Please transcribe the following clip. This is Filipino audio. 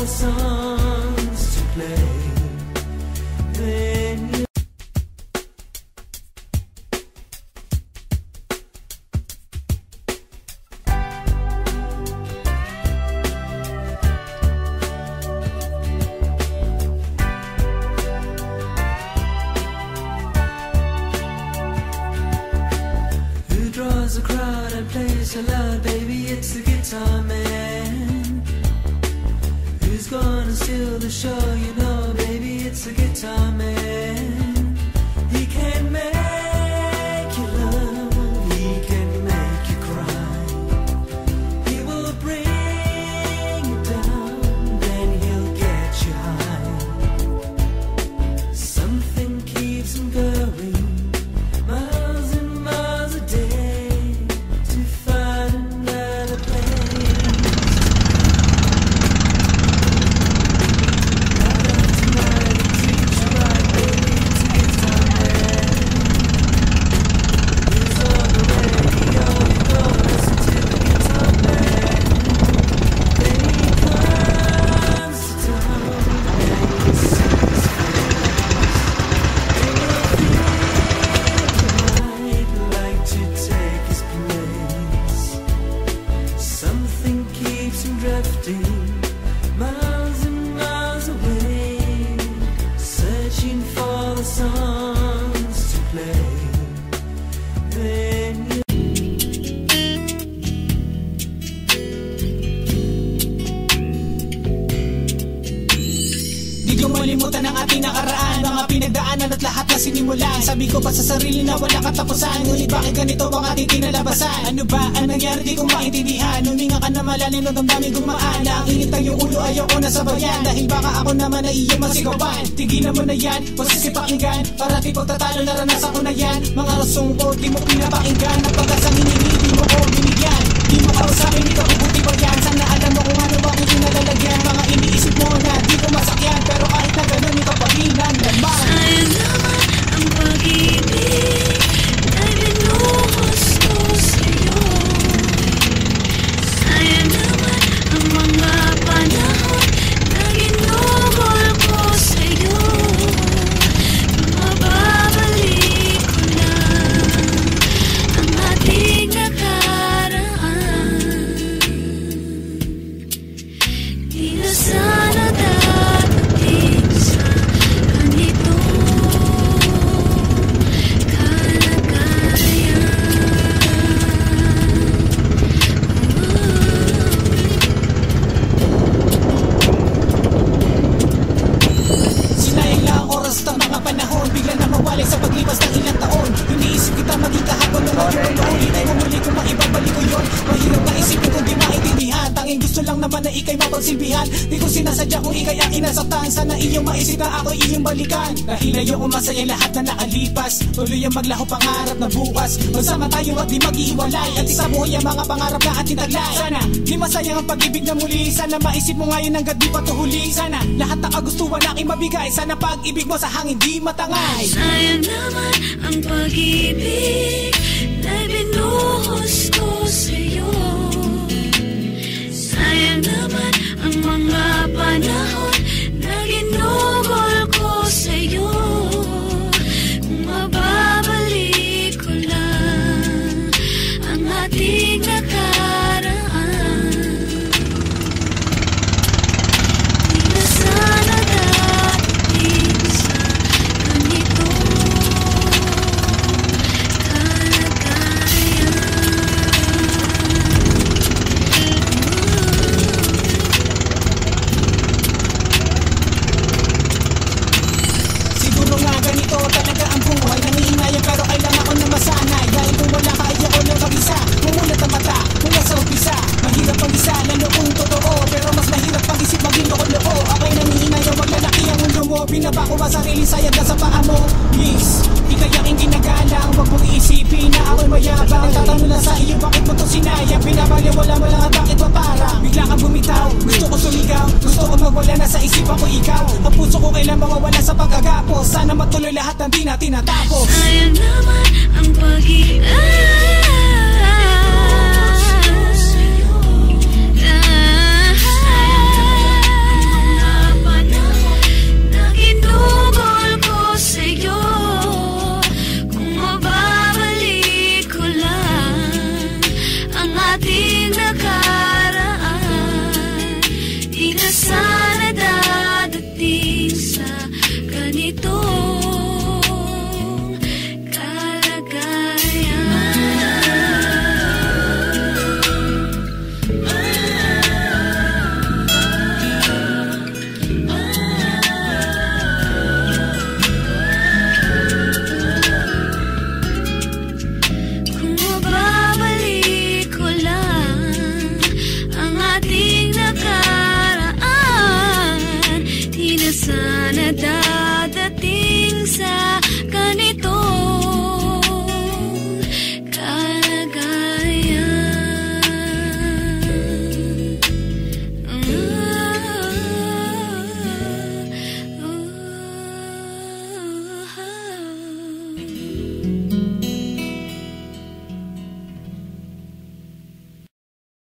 the songs to play. Then you draws a crowd and plays so loud, baby, it's the guitar man. Who's gonna steal the show, you know, baby, it's the guitar man. He can make you love, he can make you cry. He will bring you down, then he'll get you high. Something keeps him going, miles and miles a day, to find another place. Night after night, he treats you right, baby, it's a guitar man. He's on the radio, you go listen to the guitar man. Then he comes to town, and you see his face. And you'll feel I'd like to take his place. Something keeps him drifting, miles and miles away, searching for the songs to play. Then you Di ko malimutan ang ating nakaraan, mga pinagdaanan at lahat na sinimulan. Sabi ko pa sa sarili na walang katapusan, ngunit bakit ganito ang ating kinalabasan? Ano ba ang nangyari, di ko maintindihan. Huminga ka na malalim ng damdamin gumaan. Nakinitang yung ulo, ayoko na sabayan, dahil baka ako naman ay iyong masigawan. Tigilan mo na yan, huwag sisipakinggan, parating pagtatalo naranasan ko na yan. Mga rasong ko, di mo pinapakinggan, ang pag-asang hiningi, di mo ko binigyan. Di mo kausapin, di ka puputi pa yan. Sana alam mo kung ano bakit kinalalagyan. Mga iniisip mo na di ko masakyan, pero kahit na ganun, ikaw pa rin ang laman. Sayang naman ang pag-ibig na binuhos ko sa'yo. Sayang naman ang mga panahon na ginugol ko sa'yo. Kung mababalik ko lang ang ating nakaraan, di na sana dadating sa ganito kalagayan. Sinayang lang ang oras ng mga panahon, bigla na mawalay sa paglipas ng ilang taon. Iniisip kita maging kahapon na ngayon, paulitin mo muli kung maibabalik ko yun. Mahirap na isipin kung di maintindihan, tanging gusto lang naman na ikay mapagsilbihan. Di ko sinasadya kung ikay ang inasaktan, sana iyong maisip na ako iyong balikan. Dahil ayoko masaya lahat na nakalipas, tuloy ang maglaho pangarap na bukas. Magsama tayo at di maghihiwalay, at isabuhay ang mga pangarap na ating taglay. Sana di masayang ang pag-ibig na muli, sana maisip mo ngayon hanggang di pa tuhuli. Sana lahat ng kagustuhan aking mabigay, sana pag-ibig mo sa hangin di matangay. Sayang naman ang pag-ibig na binuhos ko sa'yo. Sayang naman ang mga panahon na ginugol ko sa'yo. Kung mababalik ko lang ang ating nakaraan, di na sana dadating sa ganito kalagayan. Siguro nga ganito talaga ang buhay, nangihinayang pero kailangan ko na masanay. Dahil kung wala ka ay ako lang mag-isa, mumulat ang mata mula sa umpisa. Mahirap ang isa, lalo kung totoo, pero mas mahirap pang isip maging loko-loko. Aka'y nangihinayang wag lalaki ang mundo mo, pinabako ba sarili sayad na sa paa mo. Please, ikay aking ginagalang, wag mong iisipin na ako'y mayabang. Tatanong lang sa iyo bakit mo to sinayang, pinabaliwala mo lang at bakit maparang bigla kang bumitaw. Gusto ko sumigaw, gusto ko magwala na sa isipan ko ikaw. Ang puso ko kailan mawawala sa pagkagapos, sana matuloy lahat ng di natin natapos. Sayang naman ang pag-ibig